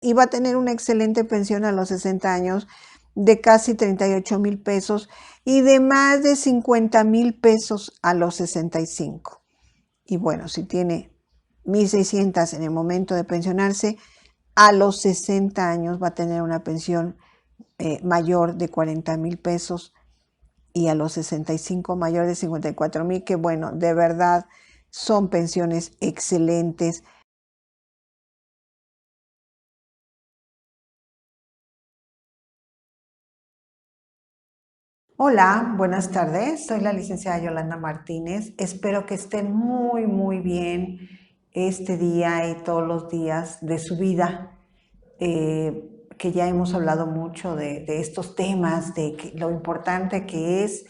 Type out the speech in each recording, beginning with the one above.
y va a tener una excelente pensión a los 60 años de casi 38,000 pesos y de más de 50,000 pesos a los 65. Y bueno, si tiene 1,600 en el momento de pensionarse, a los 60 años va a tener una pensión mayor de 40,000 pesos y a los 65 mayor de 54,000, que bueno, de verdad son pensiones excelentes. Hola, buenas tardes. Soy la licenciada Yolanda Martínez. Espero que estén muy bien este día y todos los días de su vida, que ya hemos hablado mucho de estos temas, de lo importante que es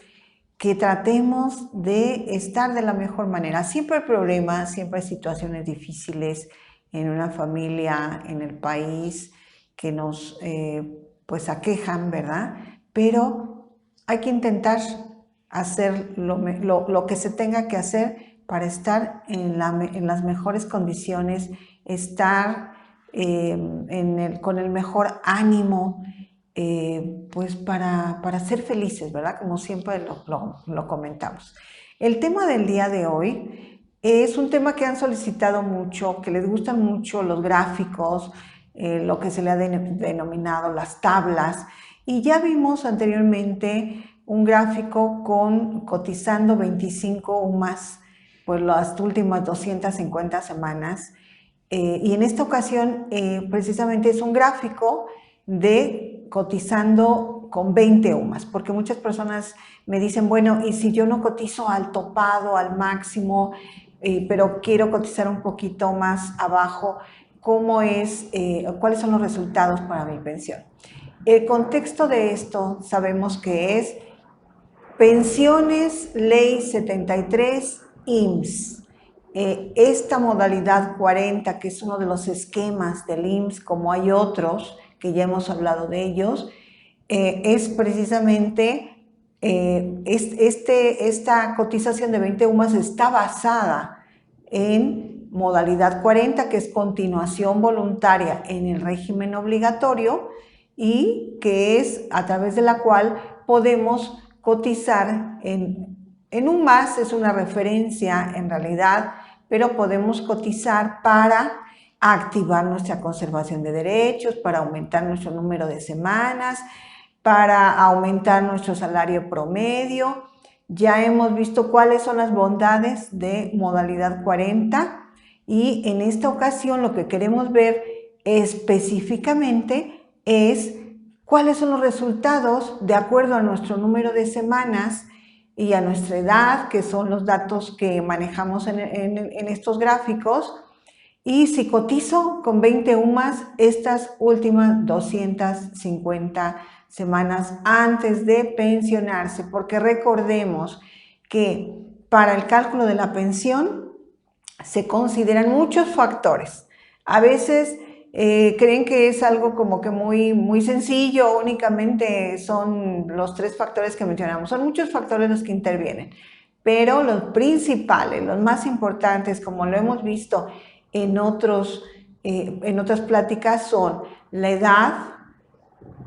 que tratemos de estar de la mejor manera. Siempre hay problemas, siempre hay situaciones difíciles en una familia, en el país, que nos pues aquejan, ¿verdad? Pero hay que intentar hacer lo que se tenga que hacer para estar en las mejores condiciones, estar con el mejor ánimo, pues para ser felices, ¿verdad? Como siempre lo comentamos. El tema del día de hoy es un tema que han solicitado mucho, que les gustan mucho los gráficos, lo que se le ha denominado las tablas, y ya vimos anteriormente un gráfico con cotizando 25 UMAS por las últimas 250 semanas, y en esta ocasión precisamente es un gráfico de cotizando con 20 UMAS, porque muchas personas me dicen, bueno, y si yo no cotizo al topado, al máximo, pero quiero cotizar un poquito más abajo, ¿cuáles son los resultados para mi pensión? El contexto de esto sabemos que es Pensiones, Ley 73, IMSS. Esta modalidad 40, que es uno de los esquemas del IMSS, como hay otros, que ya hemos hablado de ellos, es precisamente, esta cotización de 20 UMAS está basada en modalidad 40, que es continuación voluntaria en el régimen obligatorio y que es a través de la cual podemos cotizar en un MAS, es una referencia en realidad, pero podemos cotizar para activar nuestra conservación de derechos, para aumentar nuestro número de semanas, para aumentar nuestro salario promedio. Ya hemos visto cuáles son las bondades de modalidad 40 y en esta ocasión lo que queremos ver específicamente es cuáles son los resultados de acuerdo a nuestro número de semanas y a nuestra edad, que son los datos que manejamos en estos gráficos, y si cotizo con 20 UMAS estas últimas 250 semanas antes de pensionarse, porque recordemos que para el cálculo de la pensión se consideran muchos factores. A veces creen que es algo como que muy sencillo, únicamente son los 3 factores que mencionamos. Son muchos factores los que intervienen, pero los principales, los más importantes, como lo hemos visto en otras pláticas, son la edad,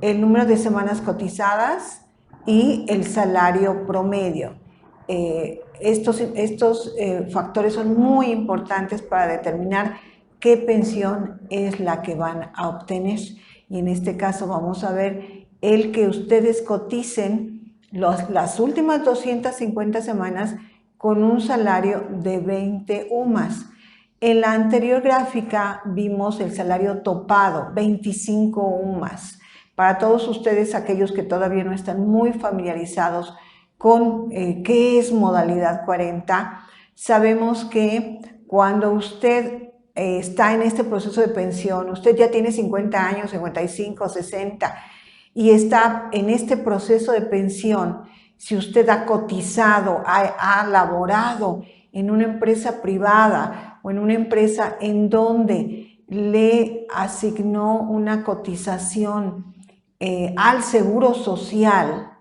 el número de semanas cotizadas y el salario promedio. Estos factores son muy importantes para determinar qué pensión es la que van a obtener. Y en este caso vamos a ver el que ustedes coticen las últimas 250 semanas con un salario de 20 UMAS. En la anterior gráfica vimos el salario topado, 25 UMAS. Para todos ustedes, aquellos que todavía no están muy familiarizados con qué es modalidad 40, sabemos que cuando usted está en este proceso de pensión, usted ya tiene 50 años, 55, 60, y está en este proceso de pensión, si usted ha cotizado, ha laborado en una empresa privada o en una empresa en donde le asignó una cotización al Seguro Social.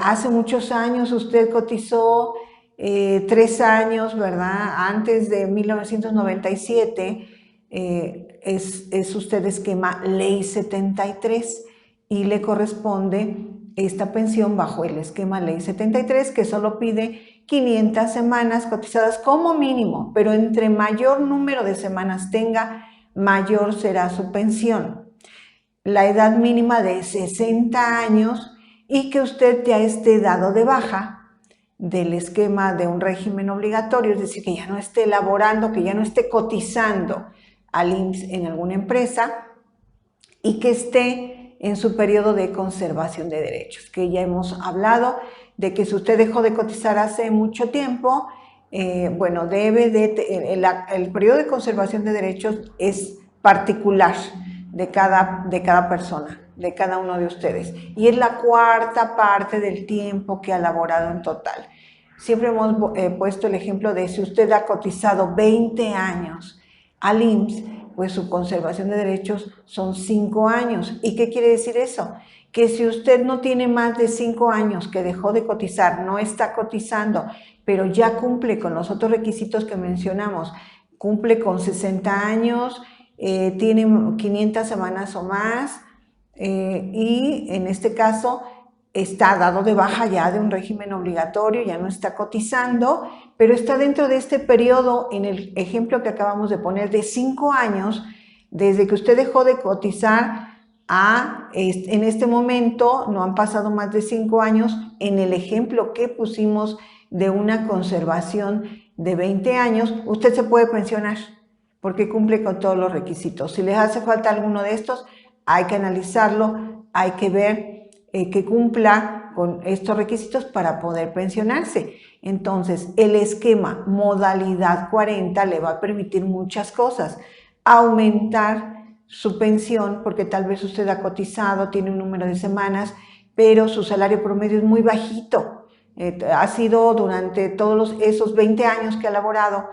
Hace muchos años usted cotizó 3 años, ¿verdad? Antes de 1997, es usted esquema Ley 73 y le corresponde esta pensión bajo el esquema Ley 73, que solo pide 500 semanas cotizadas como mínimo, pero entre mayor número de semanas tenga, mayor será su pensión. La edad mínima de 60 años y que usted ya esté dado de baja del esquema de un régimen obligatorio, es decir, que ya no esté laborando, que ya no esté cotizando al IMSS en alguna empresa y que esté en su periodo de conservación de derechos, que ya hemos hablado de que si usted dejó de cotizar hace mucho tiempo, bueno, el periodo de conservación de derechos es particular de cada persona, de cada uno de ustedes, y es la cuarta parte del tiempo que ha laborado en total. Siempre hemos puesto el ejemplo de si usted ha cotizado 20 años al IMSS, pues su conservación de derechos son 5 años. ¿Y qué quiere decir eso? Que si usted no tiene más de 5 años que dejó de cotizar, no está cotizando, pero ya cumple con los otros requisitos que mencionamos, cumple con 60 años, tiene 500 semanas o más, y en este caso está dado de baja ya de un régimen obligatorio, ya no está cotizando, pero está dentro de este periodo, en el ejemplo que acabamos de poner, de 5 años, desde que usted dejó de cotizar en este momento, no han pasado más de 5 años, en el ejemplo que pusimos de una conservación de 20 años, usted se puede pensionar porque cumple con todos los requisitos. Si les hace falta alguno de estos, hay que analizarlo, hay que ver que cumpla con estos requisitos para poder pensionarse. Entonces, el esquema modalidad 40 le va a permitir muchas cosas. Aumentar su pensión, porque tal vez usted ha cotizado, tiene un número de semanas, pero su salario promedio es muy bajito. Ha sido durante todos esos 20 años que ha laborado,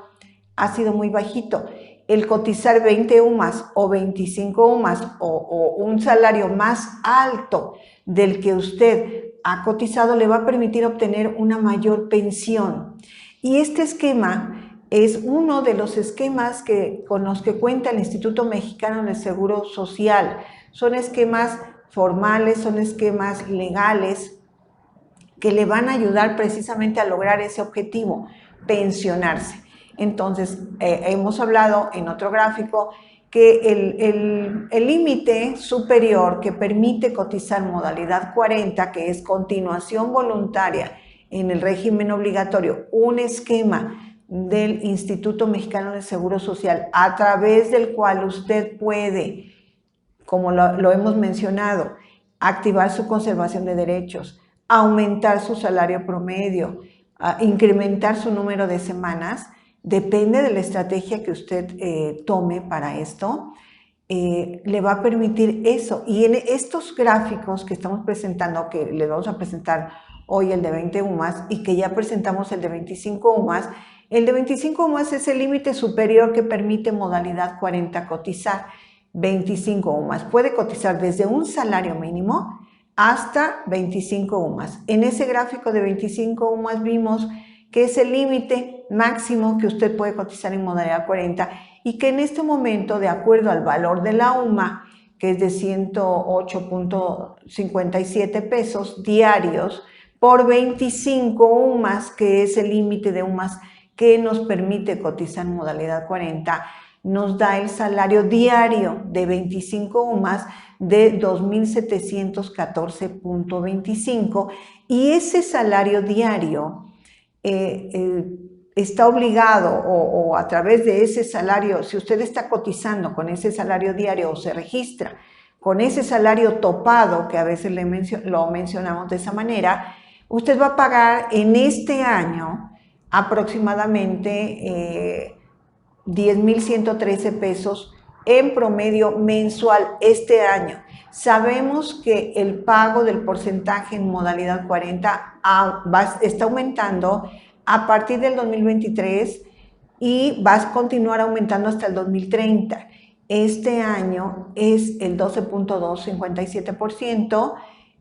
ha sido muy bajito. El cotizar 20 UMAS o 25 UMAS o un salario más alto del que usted ha cotizado le va a permitir obtener una mayor pensión. Y este esquema es uno de los esquemas con los que cuenta el Instituto Mexicano del Seguro Social. Son esquemas formales, son esquemas legales que le van a ayudar precisamente a lograr ese objetivo, pensionarse. Entonces, hemos hablado en otro gráfico que el límite superior que permite cotizar modalidad 40, que es continuación voluntaria en el régimen obligatorio, un esquema del Instituto Mexicano del Seguro Social, a través del cual usted puede, como lo hemos mencionado, activar su conservación de derechos, aumentar su salario promedio, incrementar su número de semanas, depende de la estrategia que usted tome para esto, le va a permitir eso. Y en estos gráficos que estamos presentando, que les vamos a presentar hoy el de 20 UMAS y que ya presentamos el de 25 UMAS, el de 25 UMAS es el límite superior que permite modalidad 40 cotizar. 25 UMAS. Puede cotizar desde un salario mínimo hasta 25 UMAS. En ese gráfico de 25 UMAS vimos que es el límite máximo que usted puede cotizar en modalidad 40 y que en este momento, de acuerdo al valor de la UMA, que es de 108.57 pesos diarios, por 25 UMAS, que es el límite de UMAS que nos permite cotizar en modalidad 40, nos da el salario diario de 25 UMAS de 2.714.25 y ese salario diario está obligado o a través de ese salario, si usted está cotizando con ese salario diario o se registra con ese salario topado, que a veces lo mencionamos de esa manera, usted va a pagar en este año aproximadamente 10.113 pesos en promedio mensual este año. Sabemos que el pago del porcentaje en modalidad 40 está aumentando a partir del 2023 y va a continuar aumentando hasta el 2030. Este año es el 12.257%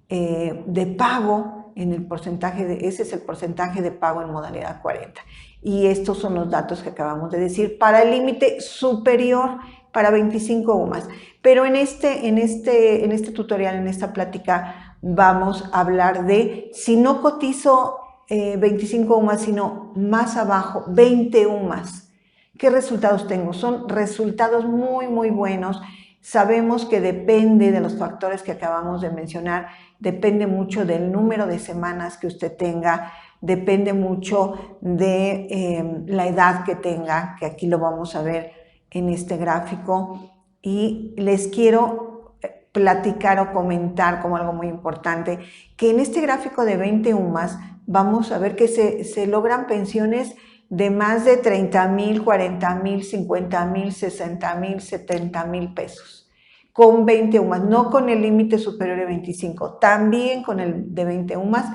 de pago en el porcentaje, ese es el porcentaje de pago en modalidad 40. Y estos son los datos que acabamos de decir para el límite superior para 25 UMAS. Pero en este tutorial, en esta plática, vamos a hablar de si no cotizo 25 UMAS, sino más abajo, 20 UMAS. ¿Qué resultados tengo? Son resultados muy, muy buenos. Sabemos que depende de los factores que acabamos de mencionar, depende mucho del número de semanas que usted tenga, depende mucho de la edad que tenga, que aquí lo vamos a ver en este gráfico. Y les quiero platicar o comentar como algo muy importante, que en este gráfico de 20 UMAS vamos a ver que se logran pensiones de más de 30,000, 40,000, 50,000, 60,000, 70,000 pesos, con 20 UMAS, no con el límite superior de 25, también con el de 20 UMAS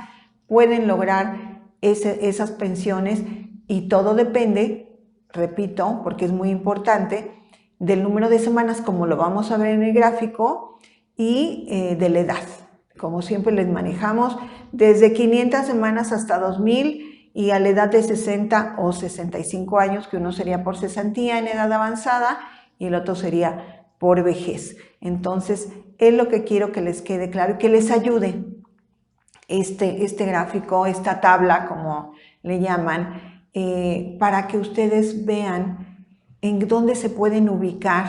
pueden lograr esas pensiones, y todo depende, repito, porque es muy importante, del número de semanas, como lo vamos a ver en el gráfico, y de la edad. Como siempre les manejamos desde 500 semanas hasta 2,000, y a la edad de 60 o 65 años, que uno sería por cesantía en edad avanzada y el otro sería por vejez. Entonces, es lo que quiero que les quede claro y que les ayude este gráfico, esta tabla, como le llaman, para que ustedes vean en dónde se pueden ubicar,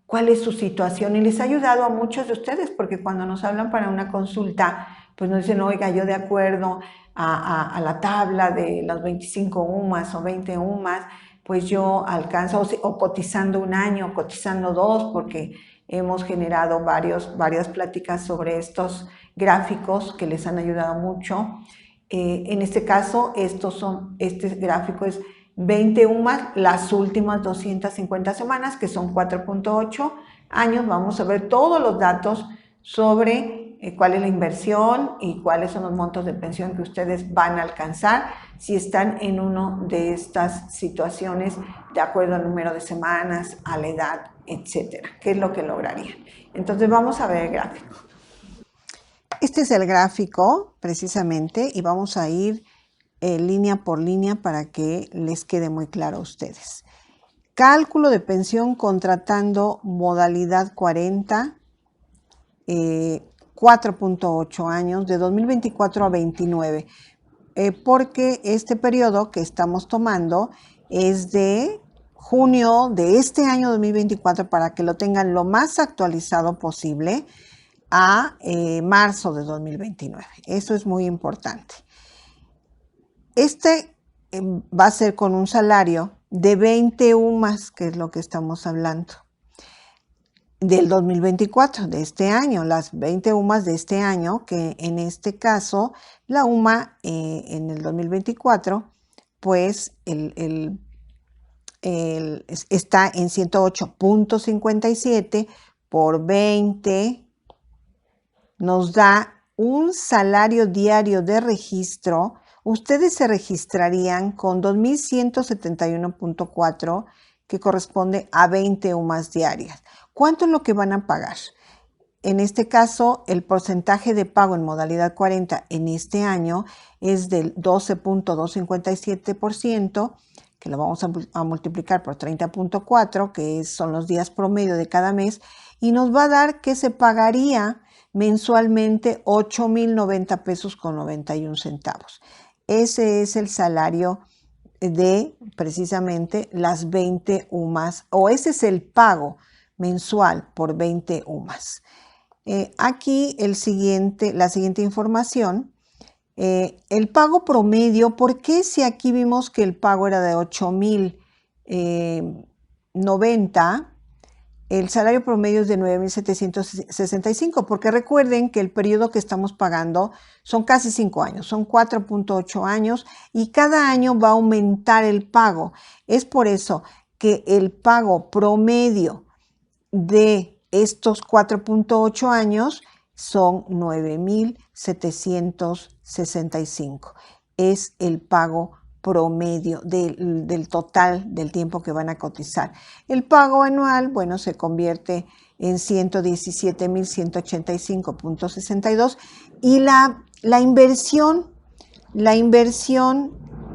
cuál es su situación, y les ha ayudado a muchos de ustedes, porque cuando nos hablan para una consulta, pues nos dicen, oiga, yo de acuerdo a la tabla de los 25 UMAS o 20 UMAS, pues yo alcanzo, o cotizando un año, o cotizando 2, porque hemos generado varias pláticas sobre estos gráficos que les han ayudado mucho. En este caso, este gráfico es 20 UMAS, las últimas 250 semanas, que son 4.8 años. Vamos a ver todos los datos sobre cuál es la inversión y cuáles son los montos de pensión que ustedes van a alcanzar si están en una de estas situaciones, de acuerdo al número de semanas, a la edad, etcétera. ¿Qué es lo que lograrían? Entonces vamos a ver el gráfico. Este es el gráfico precisamente, y vamos a ir línea por línea para que les quede muy claro a ustedes. Cálculo de pensión contratando modalidad 40, 4.8 años, de 2024 a 29, porque este periodo que estamos tomando es de junio de este año 2024, para que lo tengan lo más actualizado posible, a marzo de 2029. Eso es muy importante. Va a ser con un salario de 20 UMAS, que es lo que estamos hablando, del 2024, de este año, las 20 UMAS de este año, que en este caso la UMA en el 2024, pues está en 108.57 por 20, nos da un salario diario de registro. Ustedes se registrarían con 2,171.4, que corresponde a 20 UMAS diarias. ¿Cuánto es lo que van a pagar? En este caso, el porcentaje de pago en modalidad 40 en este año es del 12.257%, que lo vamos a multiplicar por 30.4, que son los días promedio de cada mes, y nos va a dar que se pagaría mensualmente 8,090 pesos con 91 centavos. Ese es el salario de precisamente las 20 UMAS, o ese es el pago mensual por 20 UMAS. Aquí la siguiente información, el pago promedio. ¿Por qué, si aquí vimos que el pago era de 8,090, el salario promedio es de 9,765? Porque recuerden que el periodo que estamos pagando son casi 5 años, son 4.8 años, y cada año va a aumentar el pago. Es por eso que el pago promedio de estos 4.8 años son 9,765. Es el pago promedio del total del tiempo que van a cotizar. El pago anual, bueno, se convierte en 117,185.62, y la inversión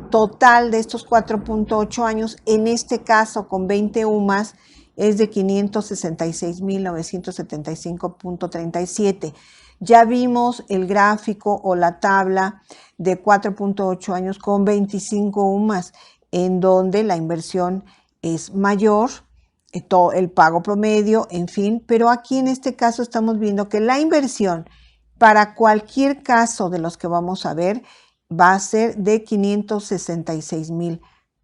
total de estos 4.8 años, en este caso con 20 UMAS, es de 566.975.37. Ya vimos el gráfico o la tabla de 4.8 años con 25 UMAS, en donde la inversión es mayor, el pago promedio, en fin, pero aquí en este caso estamos viendo que la inversión para cualquier caso de los que vamos a ver va a ser de 566,000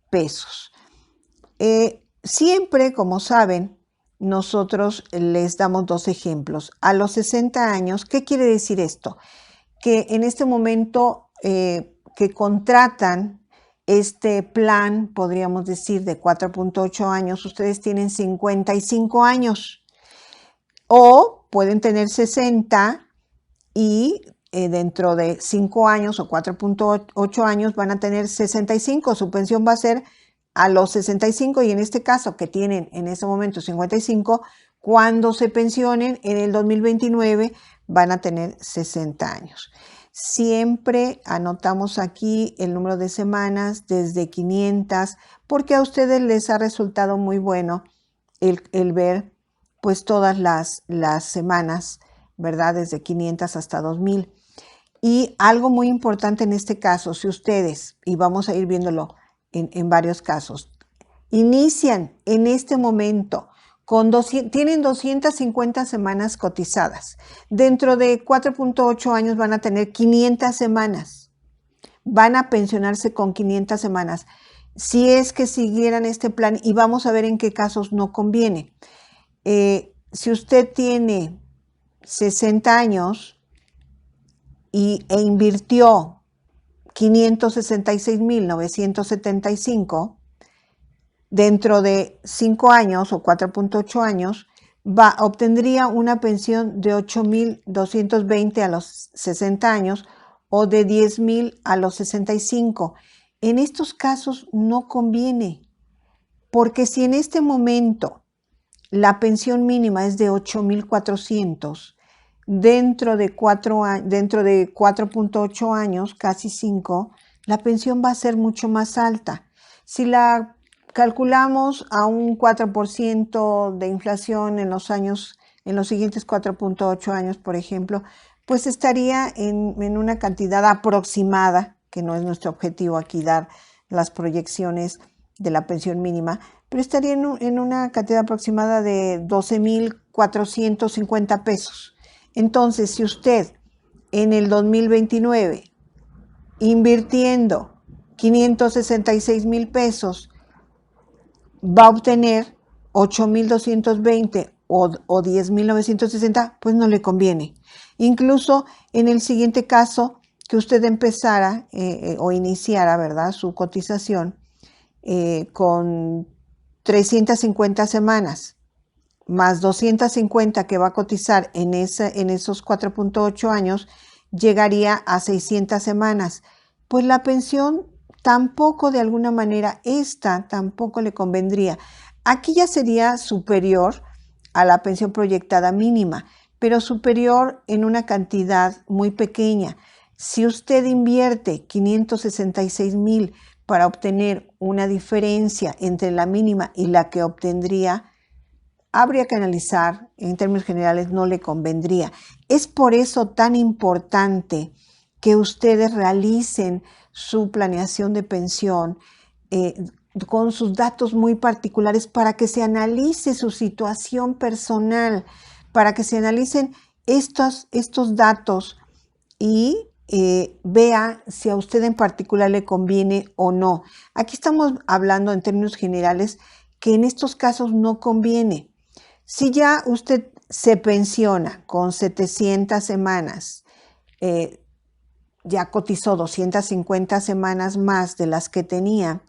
pesos. Siempre, como saben, nosotros les damos dos ejemplos. A los 60 años, ¿qué quiere decir esto? Que en este momento que contratan este plan, podríamos decir, de 4.8 años, ustedes tienen 55 años o pueden tener 60 y dentro de 5 años o 4.8 años van a tener 65. Su pensión va a ser a los 65 y en este caso que tienen en ese momento 55, cuando se pensionen en el 2029 van a tener 60 años. Siempre anotamos aquí el número de semanas desde 500 porque a ustedes les ha resultado muy bueno el ver pues todas las semanas, ¿verdad? Desde 500 hasta 2000. Y algo muy importante en este caso, si ustedes, y vamos a ir viéndolo en varios casos, inician en este momento tienen 250 semanas cotizadas. Dentro de 4.8 años van a tener 500 semanas. Van a pensionarse con 500 semanas. Si es que siguieran este plan, y vamos a ver en qué casos no conviene. Si usted tiene 60 años e invirtió 566,975, dentro de 5 años o 4.8 años, obtendría una pensión de 8,220 a los 60 años o de 10,000 a los 65. En estos casos no conviene, porque si en este momento la pensión mínima es de 8,400, dentro de 4.8 años, casi 5, la pensión va a ser mucho más alta. Si la calculamos a un 4% de inflación en los siguientes 4.8 años, por ejemplo, pues estaría en una cantidad aproximada, que no es nuestro objetivo aquí dar las proyecciones de la pensión mínima, pero estaría en una cantidad aproximada de 12,450 pesos. Entonces, si usted en el 2029, invirtiendo 566,000 pesos, va a obtener 8,220 o 10,960, pues no le conviene. Incluso en el siguiente caso, que usted empezara o iniciara, ¿verdad?, su cotización con 350 semanas, más 250 que va a cotizar en esos 4.8 años, llegaría a 600 semanas. Pues la pensión tampoco, de alguna manera, tampoco le convendría. Aquí ya sería superior a la pensión proyectada mínima, pero superior en una cantidad muy pequeña. Si usted invierte 566,000 para obtener una diferencia entre la mínima y la que obtendría, habría que analizar, en términos generales no le convendría. Es por eso tan importante que ustedes realicen su planeación de pensión con sus datos muy particulares para que se analice su situación personal, para que se analicen estos datos y vea si a usted en particular le conviene o no. Aquí estamos hablando en términos generales que en estos casos no conviene. Si ya usted se pensiona con 700 semanas, ya cotizó 250 semanas más de las que tenía,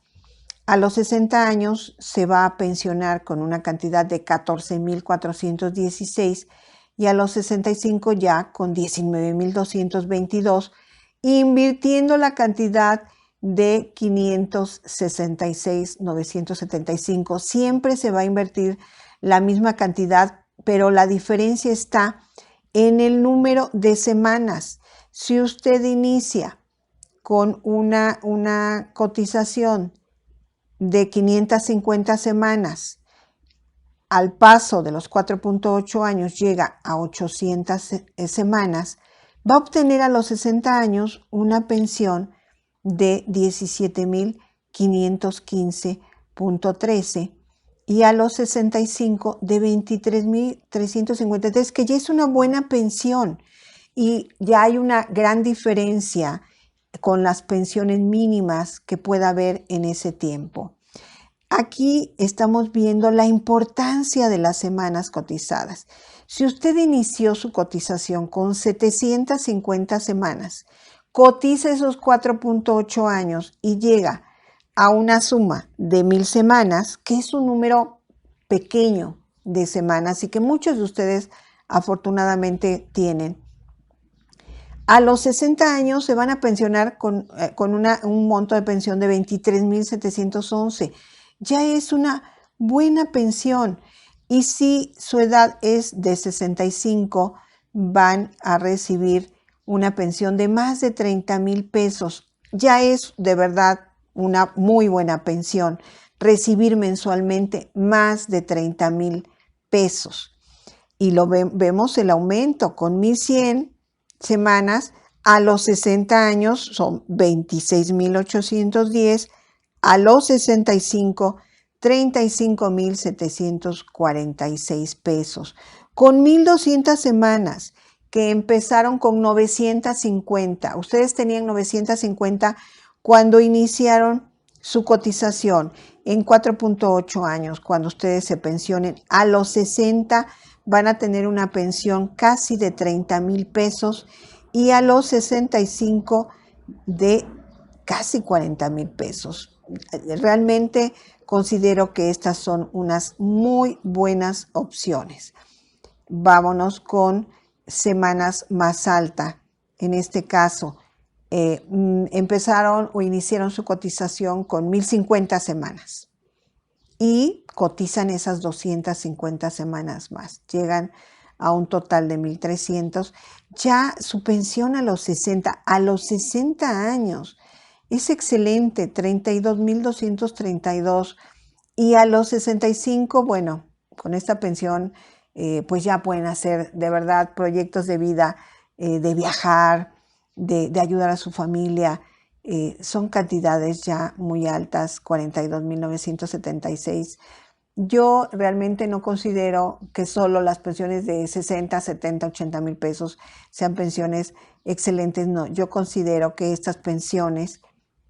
a los 60 años se va a pensionar con una cantidad de 14,416 y a los 65 ya con 19,222, invirtiendo la cantidad de 566,975. Siempre se va a invertir la misma cantidad, pero la diferencia está en el número de semanas. Si usted inicia con una cotización de 550 semanas al paso de los 4.8 años llega a 800 semanas, va a obtener a los 60 años una pensión de 17.515.13 y a los 65 de 23.353, que ya es una buena pensión y ya hay una gran diferencia con las pensiones mínimas que pueda haber en ese tiempo. Aquí estamos viendo la importancia de las semanas cotizadas. Si usted inició su cotización con 750 semanas, cotiza esos 4.8 años y llega a una suma de 1,000 semanas, que es un número pequeño de semanas y que muchos de ustedes afortunadamente tienen. A los 60 años se van a pensionar con un monto de pensión de 23.711. Ya es una buena pensión. Y si su edad es de 65, van a recibir una pensión de más de 30,000 pesos. Ya es de verdad una muy buena pensión. Recibir mensualmente más de 30,000 pesos. Y vemos el aumento con 1,100 semanas. A los 60 años son 26,810, a los 65, 35,746 pesos. Con 1,200 semanas que empezaron con 950, ustedes tenían 950 cuando iniciaron su cotización en 4.8 años, cuando ustedes se pensionen a los 60, van a tener una pensión casi de 30,000 pesos y a los 65 de casi 40,000 pesos. Realmente considero que estas son unas muy buenas opciones. Vámonos con semanas más altas. En este caso, empezaron o iniciaron su cotización con 1,050 semanas. Y cotizan esas 250 semanas más. Llegan a un total de 1,300. Ya su pensión a los 60 años es excelente, 32,232. Y a los 65, bueno, con esta pensión, pues ya pueden hacer de verdad proyectos de vida, de viajar, de ayudar a su familia. Son cantidades ya muy altas, 42,976. Yo realmente no considero que solo las pensiones de 60, 70, 80 mil pesos sean pensiones excelentes. No, yo considero que estas pensiones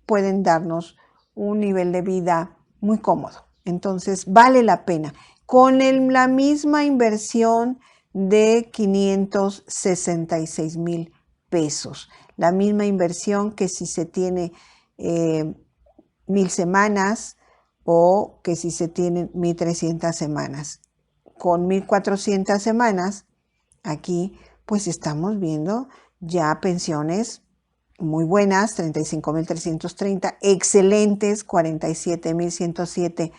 pueden darnos un nivel de vida muy cómodo. Entonces, vale la pena. Con la misma inversión de 566,000 pesos. La misma inversión que si se tiene 1,000 semanas o que si se tienen 1,300 semanas. Con 1,400 semanas, aquí pues estamos viendo ya pensiones muy buenas, 35,330, excelentes, 47,107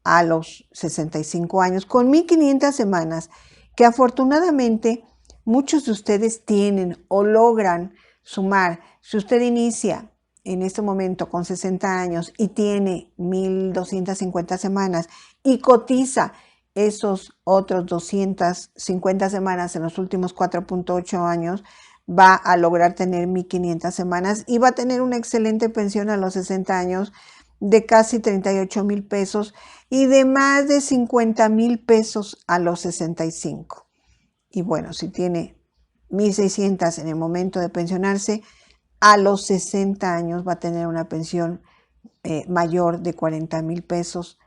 a los 65 años, con 1,500 semanas, que afortunadamente muchos de ustedes tienen o logran sumar. Si usted inicia en este momento con 60 años y tiene 1,250 semanas y cotiza esos otros 250 semanas en los últimos 4.8 años, va a lograr tener 1,500 semanas y va a tener una excelente pensión a los 60 años de casi 38,000 pesos y de más de 50,000 pesos a los 65. Y bueno, si tiene 1,600 en el momento de pensionarse, a los 60 años va a tener una pensión mayor de 40,000 pesos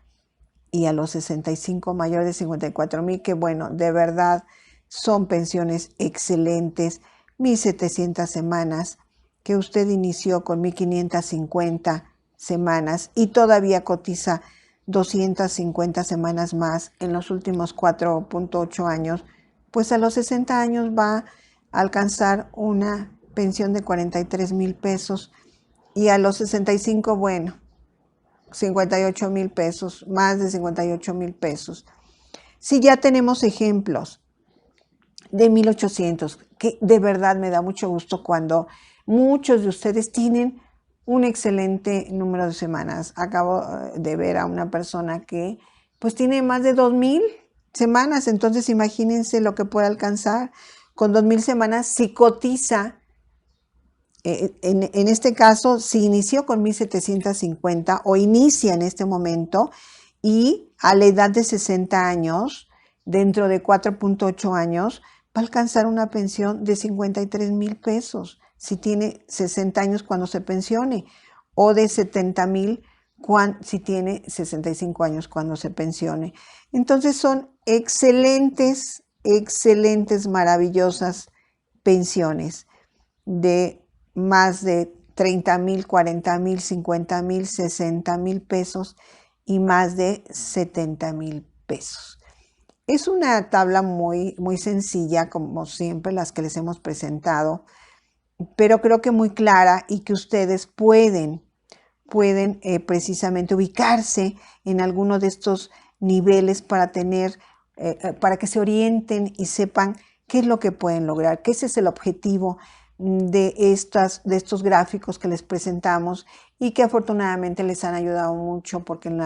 y a los 65 mayor de 54,000, que bueno, de verdad son pensiones excelentes. 1,700 semanas que usted inició con 1,550 semanas y todavía cotiza 250 semanas más en los últimos 4.8 años, pues a los 60 años va a alcanzar una pensión de 43,000 pesos y a los 65, bueno, 58,000 pesos, más de 58,000 pesos. Si ya tenemos ejemplos de 1,800, que de verdad me da mucho gusto cuando muchos de ustedes tienen un excelente número de semanas. Acabo de ver a una persona que pues tiene más de 2,000 semanas, entonces imagínense lo que puede alcanzar. Con 2,000 semanas, si cotiza, en este caso, si inició con 1,750 o inicia en este momento y a la edad de 60 años, dentro de 4.8 años, va a alcanzar una pensión de 53,000 pesos si tiene 60 años cuando se pensione, o de 70,000 si tiene 65 años cuando se pensione. Entonces son excelentes, maravillosas pensiones de más de 30,000, 40,000, 50,000, 60,000 pesos y más de 70,000 pesos. Es una tabla muy sencilla, como siempre las que les hemos presentado, pero creo que muy clara, y que ustedes pueden precisamente ubicarse en alguno de estos niveles para para que se orienten y sepan qué es lo que pueden lograr, que ese es el objetivo de estos gráficos que les presentamos y que afortunadamente les han ayudado mucho, porque en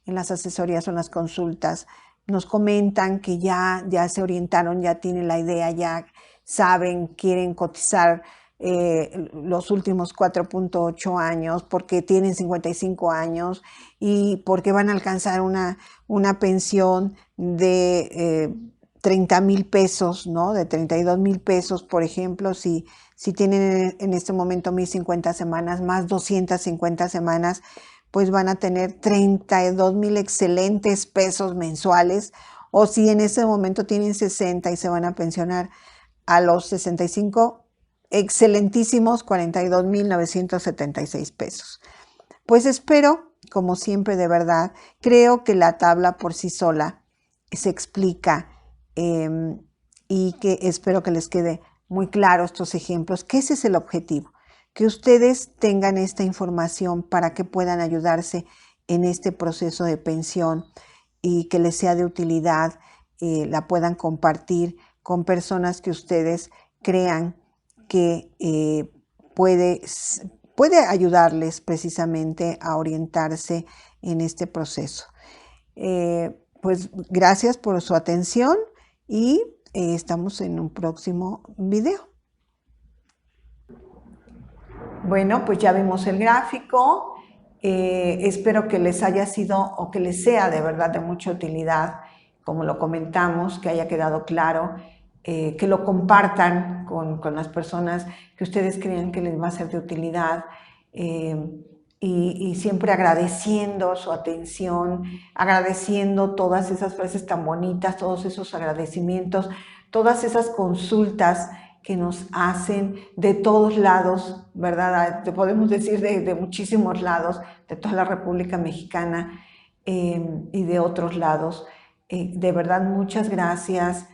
las asesorías o en las consultas nos comentan que ya se orientaron, ya tienen la idea, ya saben, quieren cotizar los últimos 4.8 años porque tienen 55 años y porque van a alcanzar una pensión de 30,000 pesos, ¿no? De 32,000 pesos, por ejemplo, si tienen en este momento 1,050 semanas más 250 semanas, pues van a tener 32,000 excelentes pesos mensuales. O si en ese momento tienen 60 y se van a pensionar a los 65, excelentísimos 42,976 pesos. Pues espero, como siempre, de verdad, creo que la tabla por sí sola se explica, y que espero que les quede muy claro estos ejemplos, que ese es el objetivo, que ustedes tengan esta información para que puedan ayudarse en este proceso de pensión y que les sea de utilidad, la puedan compartir con personas que ustedes crean que puede ayudarles precisamente a orientarse en este proceso. Pues gracias por su atención y estamos en un próximo video. Bueno, pues ya vimos el gráfico. Espero que les haya sido o que les sea de verdad de mucha utilidad, como lo comentamos, que haya quedado claro, que lo compartan con las personas que ustedes crean que les va a ser de utilidad, y siempre agradeciendo su atención, agradeciendo todas esas frases tan bonitas, todos esos agradecimientos, todas esas consultas que nos hacen de todos lados, ¿verdad? Podemos decir de muchísimos lados, de toda la República Mexicana, y de otros lados. De verdad, muchas gracias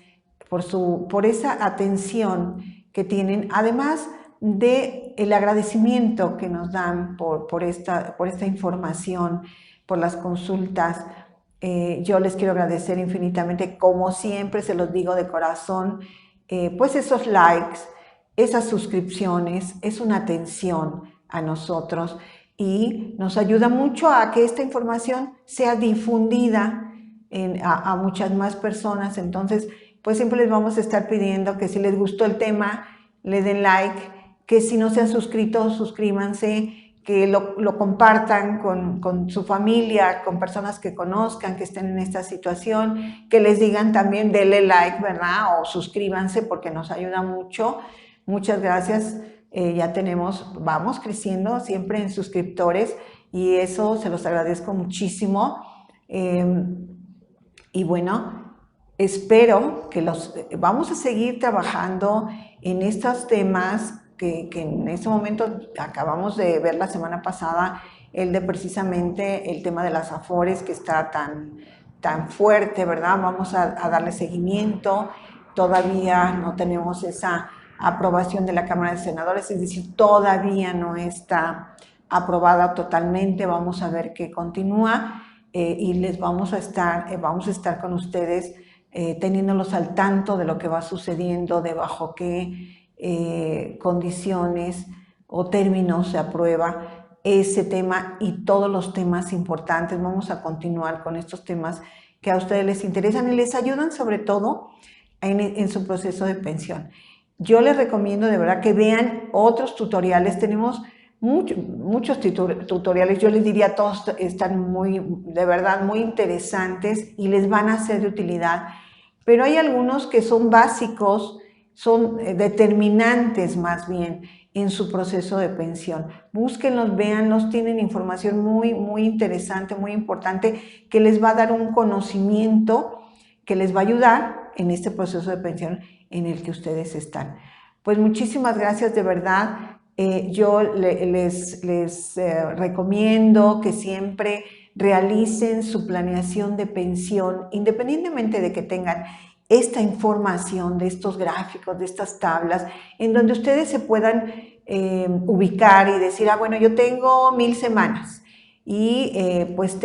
por esa atención que tienen, además del agradecimiento que nos dan por esta información, por las consultas. Yo les quiero agradecer infinitamente, como siempre se los digo de corazón, pues esos likes, esas suscripciones, es una atención a nosotros y nos ayuda mucho a que esta información sea difundida a muchas más personas. Entonces, pues siempre les vamos a estar pidiendo que si les gustó el tema, le den like, que si no se han suscrito, suscríbanse, que lo compartan con su familia, con personas que conozcan, que estén en esta situación, que les digan también denle like, ¿verdad? O suscríbanse, porque nos ayuda mucho. Muchas gracias. Ya vamos creciendo siempre en suscriptores y eso se los agradezco muchísimo. Y bueno, espero que vamos a seguir trabajando en estos temas que en este momento acabamos de ver la semana pasada, precisamente el tema de las afores, que está tan fuerte, ¿verdad? Vamos a darle seguimiento. Todavía no tenemos esa aprobación de la Cámara de Senadores, es decir, todavía no está aprobada totalmente. Vamos a ver qué continúa. Y vamos a estar con ustedes, teniéndolos al tanto de lo que va sucediendo, de bajo qué condiciones o términos se aprueba ese tema y todos los temas importantes. Vamos a continuar con estos temas que a ustedes les interesan y les ayudan sobre todo en su proceso de pensión. Yo les recomiendo de verdad que vean otros tutoriales. Tenemos muchos tutoriales, yo les diría todos están de verdad muy interesantes y les van a ser de utilidad, pero hay algunos que son básicos, son determinantes más bien en su proceso de pensión. Búsquenlos, véanlos, tienen información muy interesante, muy importante, que les va a dar un conocimiento que les va a ayudar en este proceso de pensión en el que ustedes están. Pues muchísimas gracias de verdad. Yo les recomiendo que siempre realicen su planeación de pensión, independientemente de que tengan esta información, de estos gráficos, de estas tablas, en donde ustedes se puedan ubicar y decir, bueno, yo tengo 1000 semanas y pues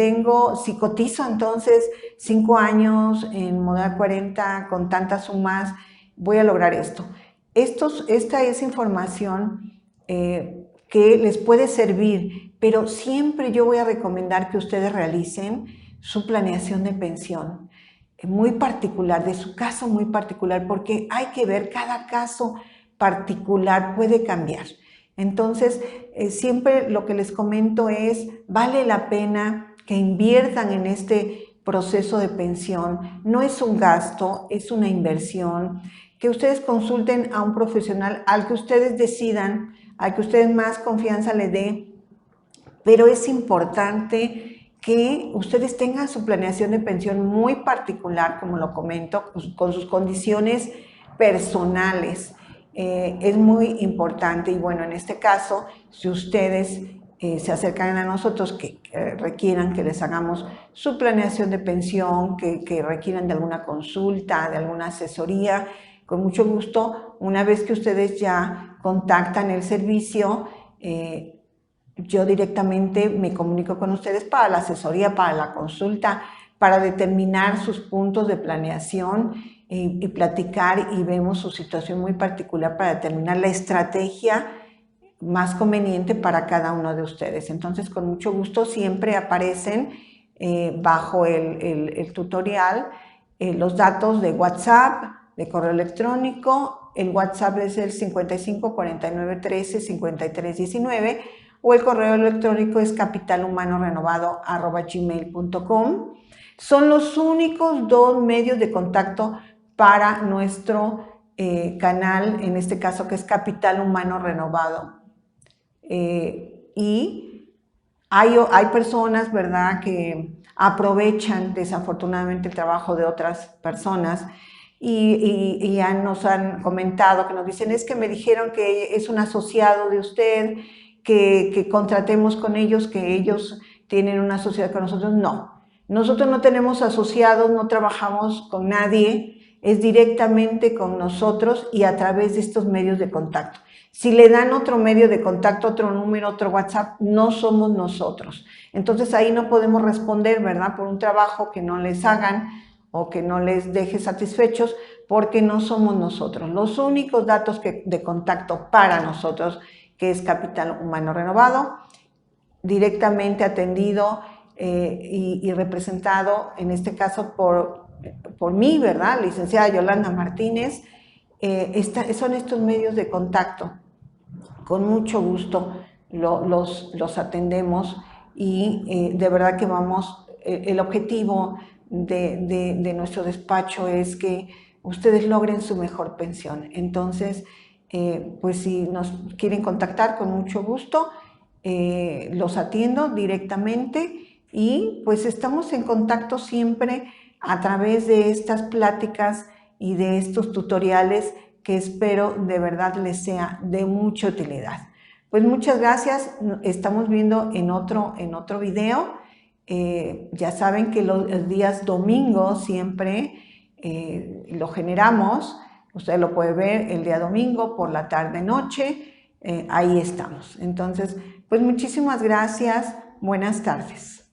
si cotizo entonces 5 años en modal 40 con tantas sumas, voy a lograr esto. Esta es información que les puede servir, pero siempre yo voy a recomendar que ustedes realicen su planeación de pensión muy particular, de su caso muy particular, porque hay que ver cada caso particular, puede cambiar. Entonces, siempre lo que les comento es, vale la pena que inviertan en este proceso de pensión. No es un gasto, es una inversión. Que ustedes consulten a un profesional al que ustedes decidan, al que ustedes más confianza le dé, pero es importante que ustedes tengan su planeación de pensión muy particular, como lo comento, con sus condiciones personales. Es muy importante y bueno, en este caso, si ustedes se acercan a nosotros que requieran que les hagamos su planeación de pensión, que requieran de alguna consulta, de alguna asesoría, con mucho gusto, una vez que ustedes ya contactan el servicio, yo directamente me comunico con ustedes para la asesoría, para la consulta, para determinar sus puntos de planeación y platicar y vemos su situación muy particular para determinar la estrategia más conveniente para cada uno de ustedes. Entonces, con mucho gusto siempre aparecen bajo el tutorial los datos de WhatsApp, de correo electrónico. El WhatsApp es el 55 49 13 53 19 o el correo electrónico es capitalhumanorenovado@gmail.com. Son los únicos 2 medios de contacto para nuestro canal, en este caso que es Capital Humano Renovado. Y hay personas, ¿verdad?, que aprovechan desafortunadamente el trabajo de otras personas y ya nos han comentado, que nos dicen, es que me dijeron que es un asociado de usted, que contratemos con ellos, que ellos tienen una sociedad con nosotros. No, nosotros no tenemos asociados, no trabajamos con nadie, es directamente con nosotros y a través de estos medios de contacto. Si le dan otro medio de contacto, otro número, otro WhatsApp, no somos nosotros. Entonces ahí no podemos responder, ¿verdad?, por un trabajo que no les hagan o que no les deje satisfechos, porque no somos nosotros. Los únicos datos de contacto para nosotros, que es Capital Humano Renovado, directamente atendido y representado, en este caso por mí, ¿verdad?, licenciada Yolanda Martínez. Son estos medios de contacto. Con mucho gusto los atendemos y de verdad que el objetivo de nuestro despacho es que ustedes logren su mejor pensión. Entonces, pues si nos quieren contactar, con mucho gusto, los atiendo directamente y pues estamos en contacto siempre a través de estas pláticas y de estos tutoriales que espero de verdad les sea de mucha utilidad. Pues muchas gracias, estamos viendo en otro video. Ya saben que los días domingos siempre lo generamos, usted lo puede ver el día domingo por la tarde-noche, ahí estamos. Entonces, pues muchísimas gracias, buenas tardes.